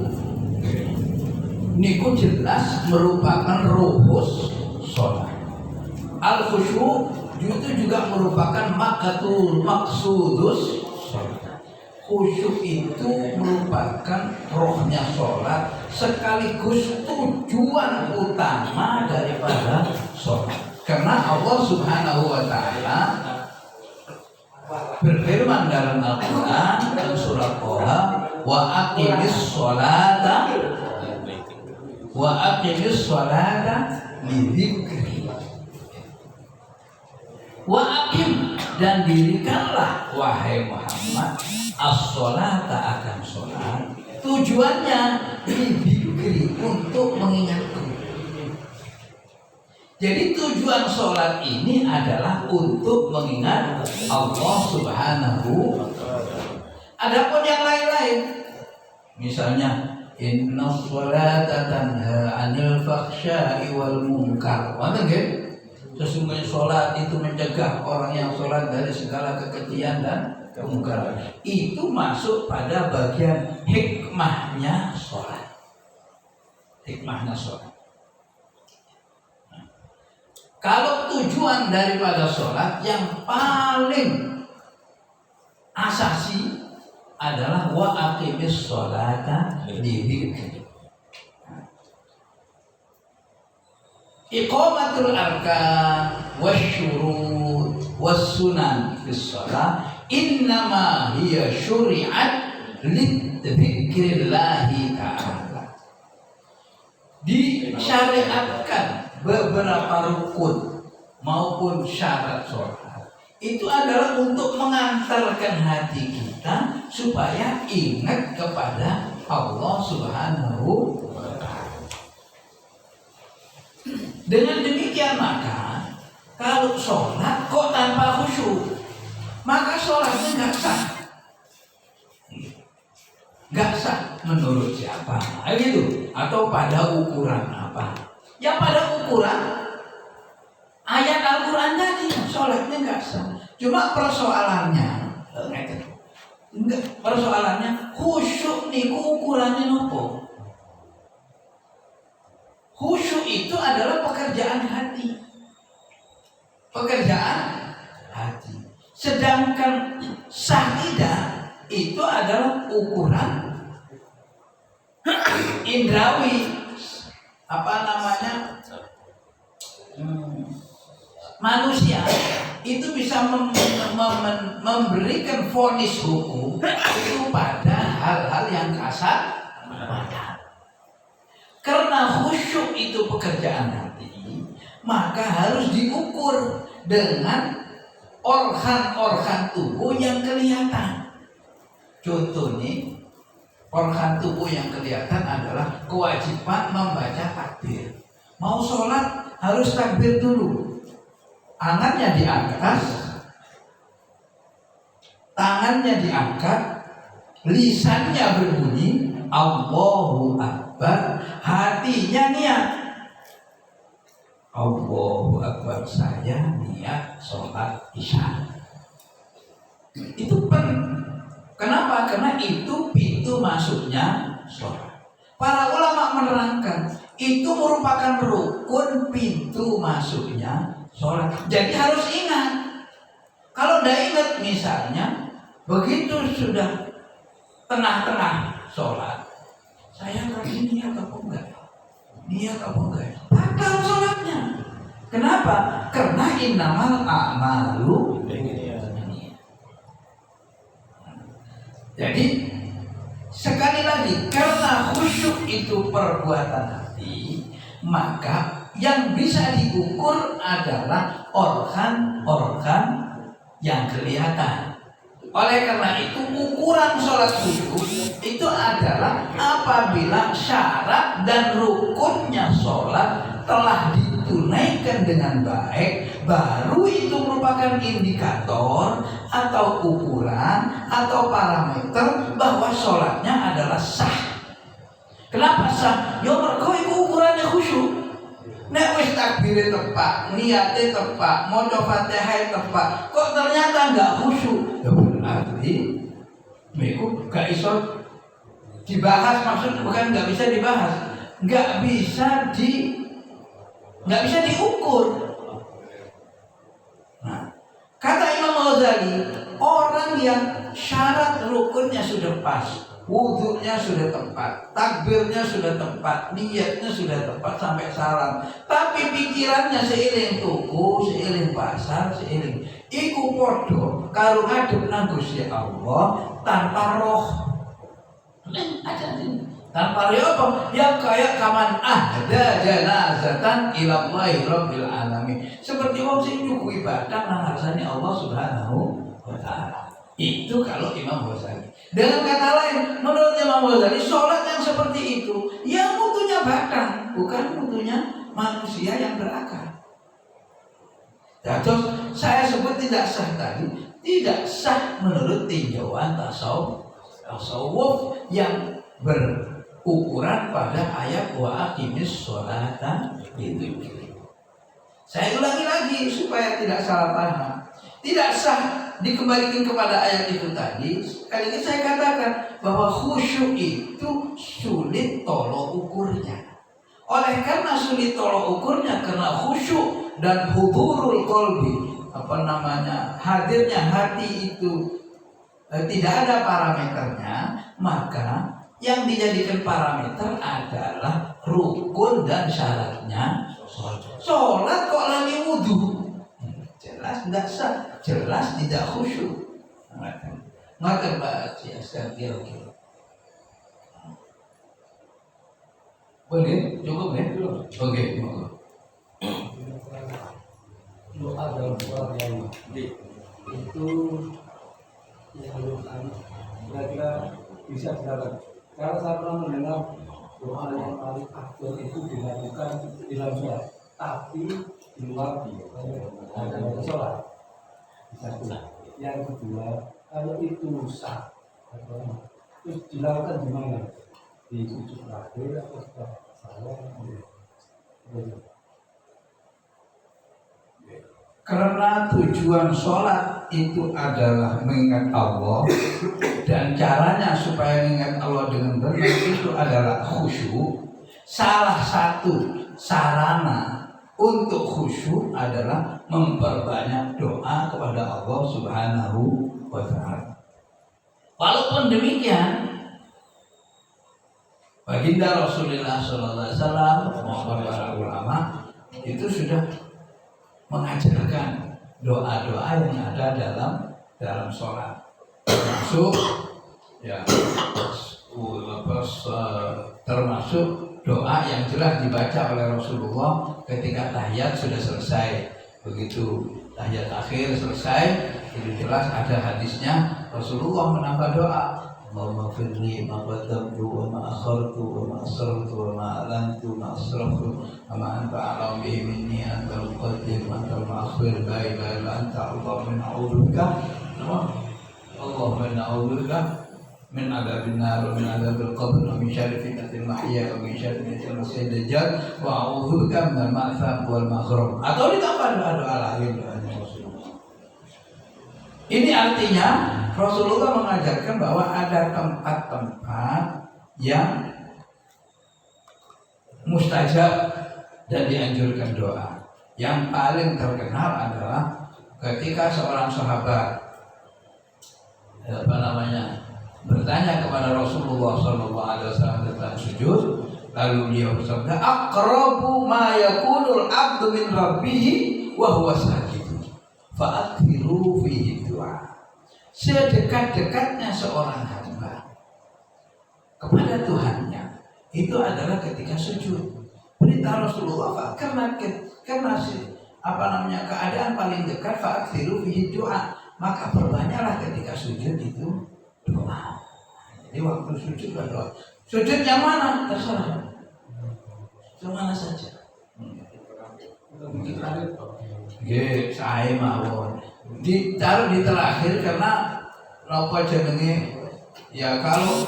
niku jelas merupakan ruhus sholat. Al-khusyuk itu juga merupakan maksudus sholat. Khusyuk itu merupakan rohnya sholat, sekaligus tujuan utama daripada sholat. Karena Allah Subhanahu wa Ta'ala berfirman dalam Al-Quran dalam surah Toha, wa aqimis sholata li dzikri. Wa aqim, dan dirikanlah wahai Muhammad as-sholata, akan sholat. Tujuannya dzikri, untuk mengingatku. Jadi tujuan sholat ini adalah untuk mengingat Allah Subhanahu wa Ta'ala. Adapun yang lain-lain, misalnya inna sholata tanha 'anil fahsya'i wal munkar. Sesungguhnya sholat itu mencegah orang yang sholat dari segala kekejian dan kemungkaran. Itu masuk pada bagian hikmahnya sholat. Hikmahnya sholat. Kalau tujuan daripada sholat yang paling asasi adalah wa aqimis sholata lidzikri. Iqamatul arkan wasyurut wassunan fis shalah innama hiya syuri'at lidzikrillahi ta'ala. Disyariatkan beberapa rukun maupun syarat sholat itu adalah untuk mengantarkan hati kita supaya ingat kepada Allah Subhanahu wa ta'ala. Dengan demikian maka kalau sholat kok tanpa khusyuk, maka sholatnya nggak sah. Nggak sah menurut siapa? Gitu. Atau pada ukuran apa? Ya pada ukuran ayat Al-Quran tadi, sholatnya nggak sah. Cuma persoalannya khusyuk niku ukurannya nopo. Khusyuk itu adalah pekerjaan hati. Pekerjaan hati. Sedangkan syahidah itu adalah ukuran indrawi. Apa namanya, manusia itu bisa memberikan vonis hukum itu pada hal-hal yang kasar. Karena khusyuk itu pekerjaan hati, maka harus diukur dengan organ-organ tubuh yang kelihatan. Contohnya, organ tubuh yang kelihatan adalah kewajiban membaca takbir. Mau sholat harus takbir dulu. Tangannya diangkat, lisannya berbunyi Allahu Akbar, hatinya niat Allahu Akbar, saya niat sholat isya. Itu penting. Kenapa? Karena itu pintu masuknya sholat. Para ulama menerangkan itu merupakan rukun pintu masuknya sholat. Jadi harus ingat. Kalau tidak ingat misalnya, begitu sudah tengah-tengah sholat, saya tadi niat apa enggak? Batal sholatnya. Kenapa? Karena innamal a'malu binniyat. Jadi sekali lagi, karena khusyuk itu perbuatan hati, maka yang bisa diukur adalah organ-organ yang kelihatan. Oleh karena itu, ukuran sholat khusyuk itu adalah apabila syarat dan rukunnya sholat telah ditunaikan dengan baik, baru itu merupakan indikator atau ukuran atau parameter bahwa sholatnya adalah sah. Kenapa sah? Ya mergo iku ukurannya khusyuk. Nek wis takbire tepat, niate tepat, maca Fatihah tepat, kok ternyata enggak khusyuk. Ya berarti niku gak iso dibahas, maksud bukan enggak bisa dibahas, enggak bisa diukur. Nah, kata Imam Ghazali, orang yang syarat rukunnya sudah pas, wudunya sudah tepat, takbirnya sudah tepat, niatnya sudah tepat sampai salam, tapi pikirannya seiring tuku, seiring pasar, seiring iku podo karo ngadep nang Gusti Allah tanpa roh. Tanpa roh apa? Ya kayak kaman ada janazatan ilallahi rabbil alamin. Seperti wong sing nyuguhi bathang nang ngarsane Allah Subhanahu wa taala. Itu kalau Imam Ghazali. Dengan kata lain, menurut Imam Ghazali, sholat yang seperti itu, yang mutunya badan, bukan mutunya manusia yang berakal. Ya, terus saya sebut tidak sah tadi, tidak sah menurut tinjauan tasawuf yang berukuran pada ayat wa aqimis sholata lidzikri. Saya ulangi lagi supaya tidak salah paham. Tidak sah dikembalikan kepada ayat itu tadi. Sekali lagi saya katakan bahwa khusyuk itu sulit tolok ukurnya. Oleh karena sulit tolok ukurnya, karena khusyuk dan hudurul qalbi, hadirnya hati itu tidak ada parameternya, maka yang dijadikan parameter adalah rukun dan syaratnya sholat. Kok lagi wudhu? Jelas tidak sah, jelas tidak khusyuk. Maka Pak Ciaskan kira-kira boleh? Cukup ya? Oke, doa dalam sholat yang itu yang kira-kira bisa dilakukan. Karena saya pernah mendengar doa yang paling afdal itu dilakukan di dalam sholat, tapi di luar dalam sholat. Yang kedua, kalau itu sah, terus dilakukan di mana? Di sujud terakhir atau setelah salam? Karena tujuan sholat itu adalah mengingat Allah, dan caranya supaya mengingat Allah dengan benar itu adalah khusyuk. Salah satu sarana untuk khusyuk adalah memperbanyak doa kepada Allah Subhanahu wa Ta'ala. Walaupun demikian, baginda Rasulullah SAW maupun para ulama itu sudah mengajarkan doa-doa yang ada dalam sholat, termasuk termasuk doa yang jelas dibaca oleh Rasulullah ketika tahiyat sudah selesai. Begitu tahiyat akhir selesai, itu jelas ada hadisnya, Rasulullah menambah doa, Allahumma firli ma qaddamtu wa ma akhartu wa ma asrartu wa ma alantu wa ma asraftu wa ma anta a'lamu bihi minni antal muqaddim wa antal mu'akhir la ilaha illa anta Allahumma na'udzubika Allahumma na'udzubika min adzabin nar wa min adzabil qabr wa min syarri fitnatil mahya wa min syarri fitnatil masiihid dajjal wa a'udzubika minal ma'tham wal maghram. Atau ditambah doa-doa lain doanya Rasulullah. Ini artinya Rasulullah mengajarkan bahwa ada tempat-tempat yang mustajab dan dianjurkan doa. Yang paling terkenal adalah ketika seorang sahabat bertanya kepada Rasulullah SAW tentang sujud, lalu dia bersabda, aqrabu ma yakunul abdu min rabbih wa huwa sajid fa'akhiru fihi du'a. Sedekat-dekatnya seorang hamba kepada Tuhannya itu adalah ketika sujud. Perintah Rasulullah karena keadaan paling dekat fa'akhiru fihi du'a, maka perbanyaklah ketika sujud itu doa. Jadi waktu sujud berdoa. Sujud yang mana? Terserah. Kemana saja. Saya mawon. Ditaruh di terakhir karena napa jenenge ya, kalau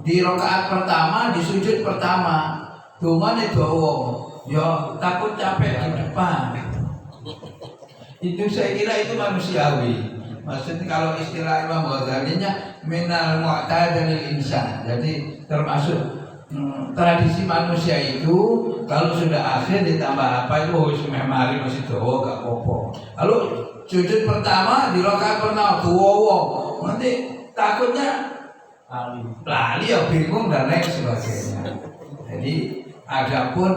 di rakaat pertama di sujud pertama dongane dawa ya takut capek di depan. Itu saya kira itu manusiawi. Maksudnya kalau istilah Imam Ghazalinya minal mu'tadalil insan. Jadi termasuk tradisi manusia itu kalau sudah akhir ditambah apa itu mari masih dawa gak apa-apa. Lalu sujud pertama di rakaat pertama dawa, nanti takutnya lali ya bingung dan lain sebagainya. Jadi adapun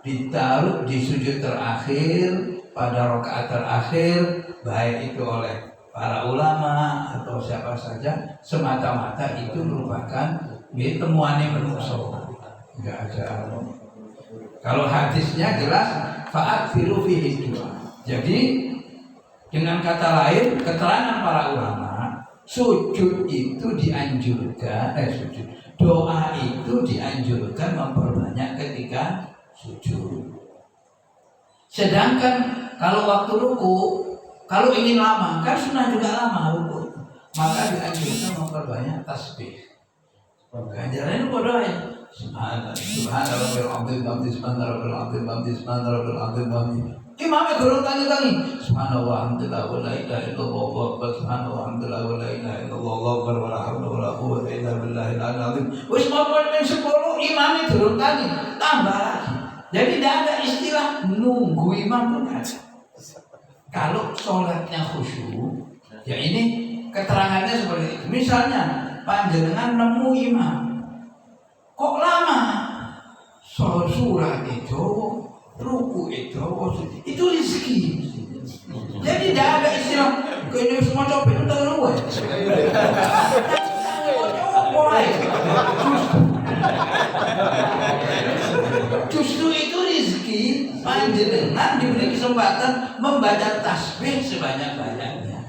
ditaruh di sujud terakhir pada rakaat terakhir, baik itu oleh para ulama atau siapa saja, semata-mata itu merupakan temuannya manusia. Enggak ada. Kalau hadisnya jelas fa'akhiru fihi du'a. Jadi dengan kata lain, keterangan para ulama, sujud itu dianjurkan, doa itu dianjurkan memperbanyak ketika sujud. Sedangkan kalau waktu ruku, kalau ingin lama, kan sunnah juga lama ruku, maka dianjurkan memperbanyak tasbih. Ganjarannya padha ae. Subhanallah Imamnya gurung tangi-tangi. Subhanallah alhamdulillah wa la ilaha illallah wa subhanallah alhamdulillah wa la ilaha illallah Allahu akbar wa la haula wa la quwwata illa billahil azim. Wis mawon ping 10 imamnya gurung tangi, tambah lagi. Jadi tidak ada istilah nunggu imam pun ada. Kalau sholatnya khusyuk, ya ini keterangannya seperti itu. Misalnya panjenengan nemu imam, kok lama? Surat itu, ruku itu rezeki. Jadi tidak ada istilah kayaknya semua copet itu terlalu. Justru itu rezeki panjenengan diberi kesempatan membaca tasbih sebanyak-banyaknya.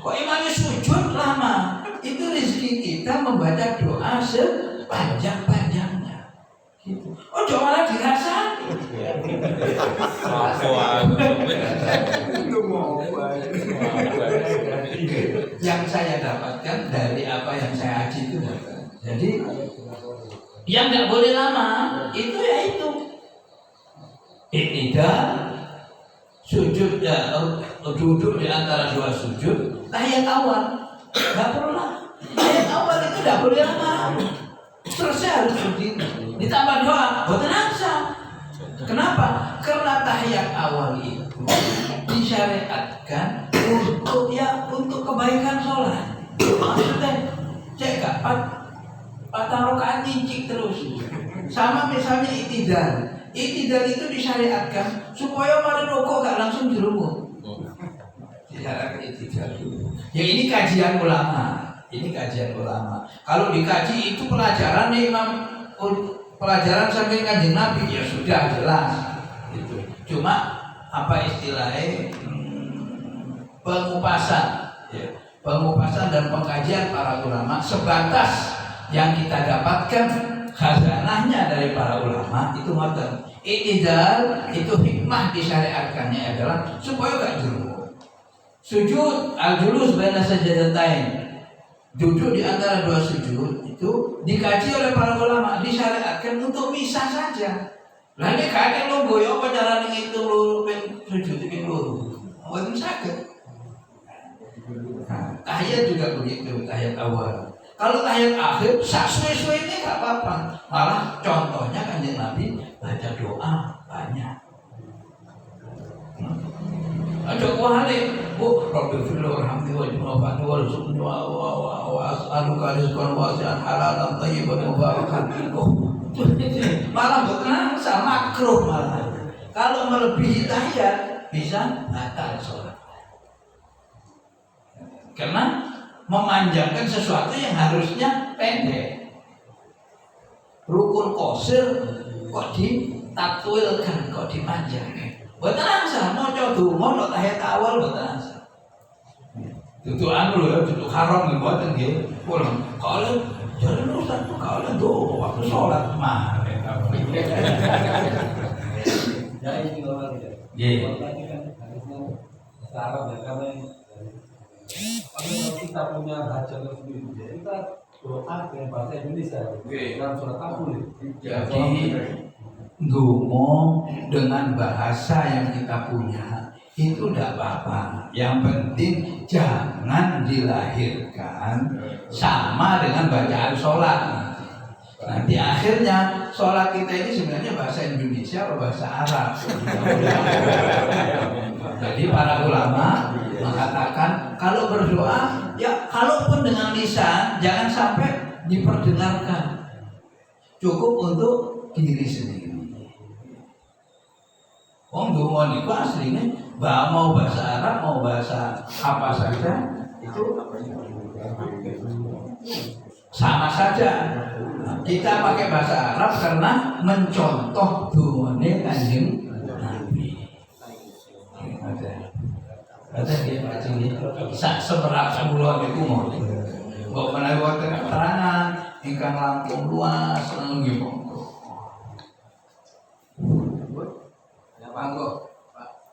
Kok imamnya sujud lama? Itu rezeki kita membaca doa sepanjang-panjangnya. Gitu. Oh, malah dirasani. Yang saya dapatkan dari apa yang saya aji itu. Jadi yang nggak boleh lama itu ya itu. Iktidal, sujud ya, duduk di antara dua sujud, tahiyat awal nggak perlu lama. Tahiyat awal itu nggak boleh lama. Selesai harus berdiri. Ditambah doa, boten angsa. Kenapa? Karena tahiyat awal itu disyariatkan untuk kebaikan sholat. Maksudnya, cek gak 4 rakaat incik terus. Sama misalnya iktidal. Iktidal itu disyariatkan supaya mari rokok gak langsung dirungok. Disyariatkan iktidal dulu. Ya ini kajian ulama. Ini kajian ulama. Kalau dikaji itu pelajaran nih Imam, pelajaran sampai Kanjeng Nabi ya sudah jelas. Gitu. Cuma apa istilahnya pengupasan, ya. Pengupasan dan pengkajian para ulama sebatas yang kita dapatkan khazanahnya dari para ulama itu ngoten. Iktidal itu hikmah disyariatkannya adalah supaya gak jeruk. Sujud al-julus baina sajadatain. Duduk di antara dua sujud itu dikaji oleh para ulama, disyariatkan untuk misah saja. Lah nek kate lungguh ya apa carane itu loro ping sujud ping loro. Mboten saged. Tahiyat juga begitu, tahiyat awal. Kalau tahiyat akhir sak suwe-suwene enggak apa-apa. Malah contohnya Kanjeng Nabi baca doa banyak. Ada kuali, Rabbi firli warhamni waj'alni warzuqni wa as'aluka rizqan wasi'an halalan thayyiban mubarakan. Malah betul sama makruh malah. Kalau melebihi tahiyat bisa batal sholat. Karena memanjangkan sesuatu yang harusnya pendek. Rukun qasir kok ditakwilkan, kok dipanjangkan. Boten angsa maca donga nek tahiyat awal boten angsa. Dudu anu lho, dudu haram nggih boten nggih. Kula kalau jare Ustaz kok kalau doa waktu salat mah. Ya ini orang tidak. Nggih. Sarap ya karena kalau kita punya bacaan sendiri, kita doa dengan bahasa Indonesia. Dalam surat Al-Qur'an. Jadi ndonga dengan bahasa yang kita punya itu tidak apa-apa. Yang penting jangan dilahirkan sama dengan bacaan sholat. Nanti akhirnya sholat kita ini sebenarnya bahasa Indonesia atau bahasa Arab. Jadi para ulama mengatakan kalau berdoa ya kalaupun dengan lisan jangan sampai diperdengarkan. Cukup untuk diri sendiri. Wong donga niku asline mau bahasa Arab mau bahasa apa saja itu sama saja. Kita pakai bahasa Arab karena mencontoh dongane Kanjeng Nabi. Ada dia macam ini. Sak seberapa bulan itu mau. Kok menawi wonten keterangan ingkang langkung luas nggih monggo. Monggo.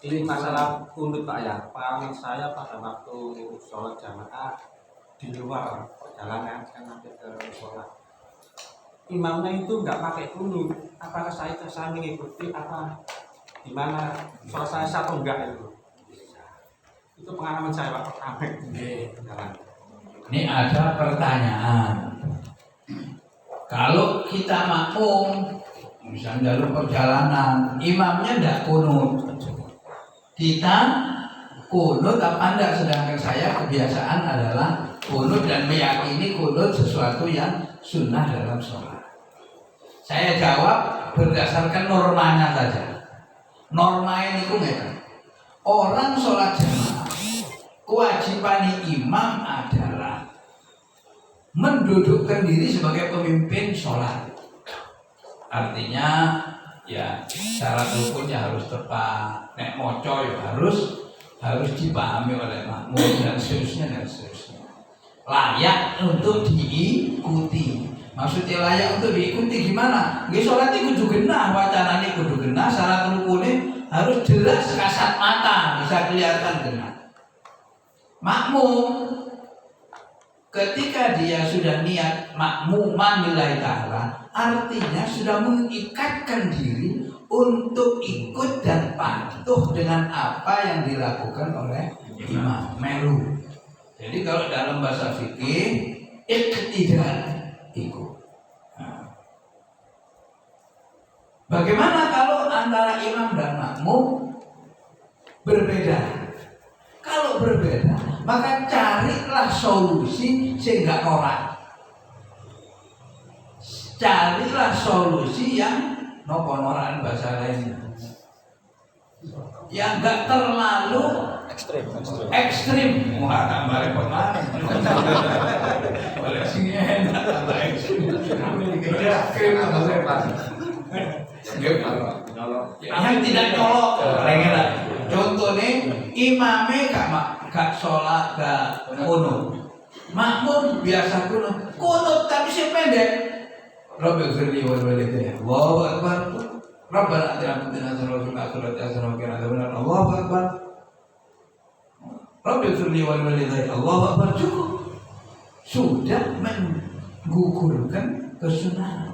Ini masalah kunut Pak ya. Pamit saya pada waktu sholat jamaah di luar perjalanan kan nanti ke sholat, imamnya itu nggak pakai kunut, apakah saya mengikuti apa gimana sholat saya atau enggak itu pengalaman saya waktu pertama jalan. Ini ada pertanyaan. Kalau kita makmum, misalnya dalam perjalanan, imamnya tidak kunut, kita kunut apa enggak? Sedangkan saya kebiasaan adalah kunut dan meyakini kunut sesuatu yang sunnah dalam sholat. Saya jawab berdasarkan normanya saja. Norma ini orang sholat jamaah, kewajiban imam adalah mendudukkan diri sebagai pemimpin sholat. Artinya ya syarat rukunnya harus tepat, nek moco ya harus dipahami oleh makmum dan seterusnya. Layak untuk diikuti. Maksudnya layak untuk diikuti gimana? Nggih sholat itu kudu genah, wacanane kudu genah, syarat rukunnya harus jelas kasat mata, bisa kelihatan genah. Makmum ketika dia sudah niat makmuman lillahi ta'ala, artinya sudah mengikatkan diri untuk ikut dan patuh dengan apa yang dilakukan oleh imam, melu. Jadi kalau dalam bahasa fikih iqtida, ikut. Nah. Bagaimana kalau antara imam dan makmum berbeda? Kalau berbeda, maka carilah solusi sehingga norak. Carilah solusi yang norak bahasa lainnya, yang enggak terlalu ekstrim. Wah, tambah repot banget. Boleh sini enak tambah ekstrim. Yang tidak nyolok. Contohnya imamnya gak sholat, gak kunut. Makmum biasa kunut tapi si pendek. Rabbil firli wal walidayya. Allahu akbar. Rabbana atina fid dunya hasanah wa fil akhirati hasanah wa qina adzabannar. Allahu akbar. Rabbil firli wal walidayya. Allahu akbar, cukup. Sudah menggugurkan kesunahan.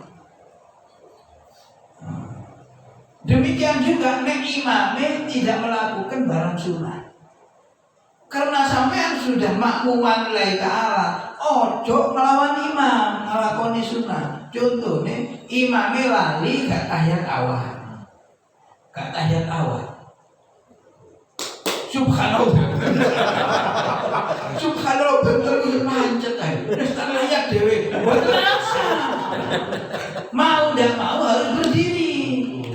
Demikian juga nek imamnya tidak melakukan barang sunnah. Karena sampean sudah makmuman lillahi ta'ala, ojo melawan imam, ngelakoni sunnah. Contohnya imamnya lali gak tahiyat awal. Subhanallah. Subhanallah betul pancet ae. Wis tak layak dhewe. Mboten rasa. Mau ndak mau harus berdiri.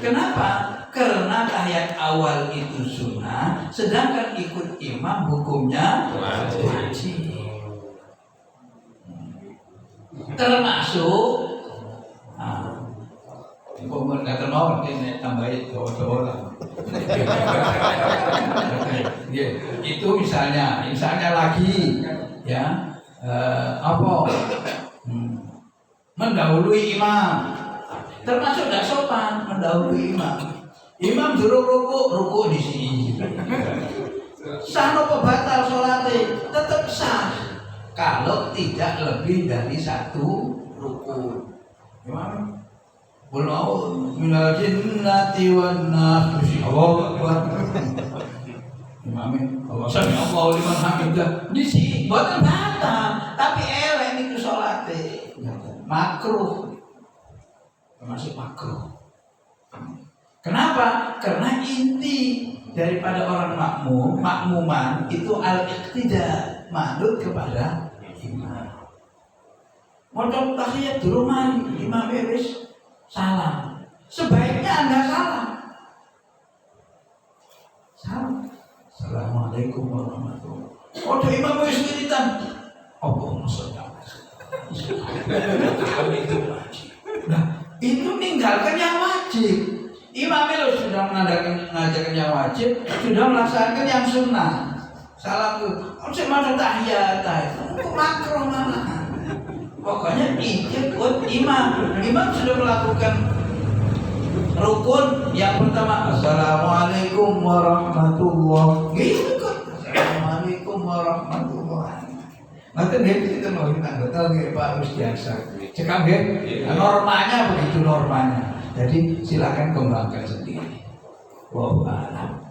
Kenapa? Karena tahiyat awal itu sunnah, sedangkan ikut imam hukumnya wajib. Termasuk umur kata mau ini tambahin cowok-cowok lah. Itu misalnya lagi ya mendahului imam, termasuk tidak sopan mendahului imam. Imam durung ruku di sini. Sah nopo batal sholatnya? Tetap sah kalau tidak lebih dari satu ruku. Gimana? Qul a'udzu minal jinnati wan nas. Allahu akbar. Imam Allah sami Allahu liman hamidah. Di sini boten batal, tapi elek niku salate. Makruh. Termasuk makruh. Kenapa? Karena inti daripada orang makmuman itu al-iqtida, manut kepada imam. Modal tahiyat durung mari, imam wis salam. Sebaiknya Anda salam. Assalamualaikum warahmatullahi wabarakatuh. Oh, imam wis wiridan. Allahumma sholli ala sayyidina. Nah, itu meninggalkan yang wajib. Imam itu sudah mengajarkan yang wajib, sudah melaksanakan yang sunnah. Salam itu, saya masuk tahiyat itu makruh mana? Pokoknya ikut imam. Imam sudah melakukan rukun yang pertama, assalamualaikum warahmatullahi wabarakatuh. Gitu kan? Assalamualaikum warahmatullahi wabarakatuh. Nanti kita mau anggota Pak Rusdiansa. Cekap ya, normanya begitu normanya. Jadi silakan kembangkan sendiri. Wallahu a'lam.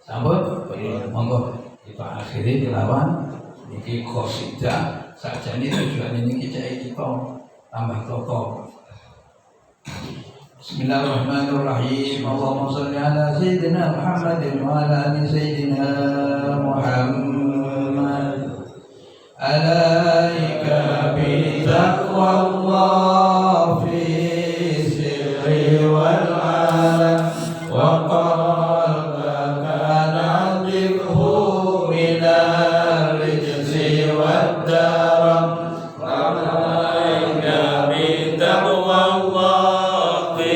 Sambut, monggo kita akhiri dilawan. Ini qasidah saja ini tujuan ini kita tambah tokoh. Bismillahirrahmanirrahim. Allahumma shalli ala sayyidina Muhammadin wa ala ali sayyidina Muhammad. Alaika bi taqwallah fi sirri wal alam wa qalbaka nadhibhu min al-rijzi wad daram. Alaika bi taqwallah fi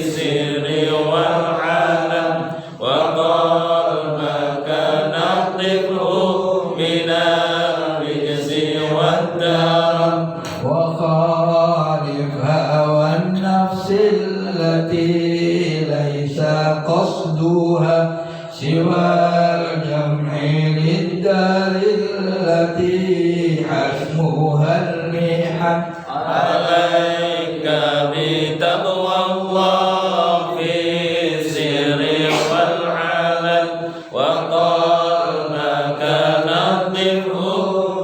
sirri wal alam wa qalbaka nadhibhu min وخالف هوى النفس التي ليس قصدها سوى الجمع للدار التي حسمها المحن. عليك بتقوى الله في السر والعلن وقلبك نظفه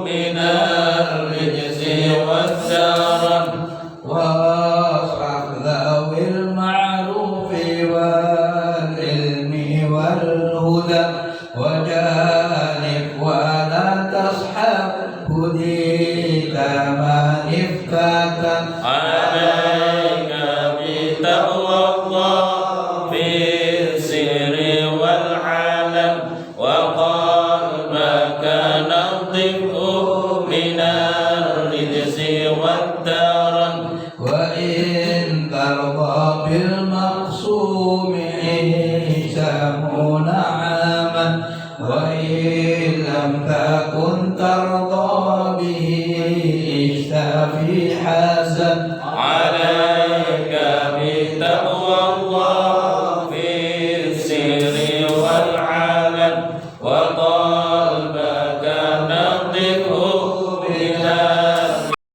من الرجس والدرن واصحب ذوي المعروف والعلم والهدى وجانب ولا تصحب هديت من افتتن. عليك بتقوى الله في السر والعلن وقلبك نظفه من الرجس والدرن وإن ترضى بالمقسوم إحسان نعما وإن لم تكن ترضى به اشتى في حسن. عليك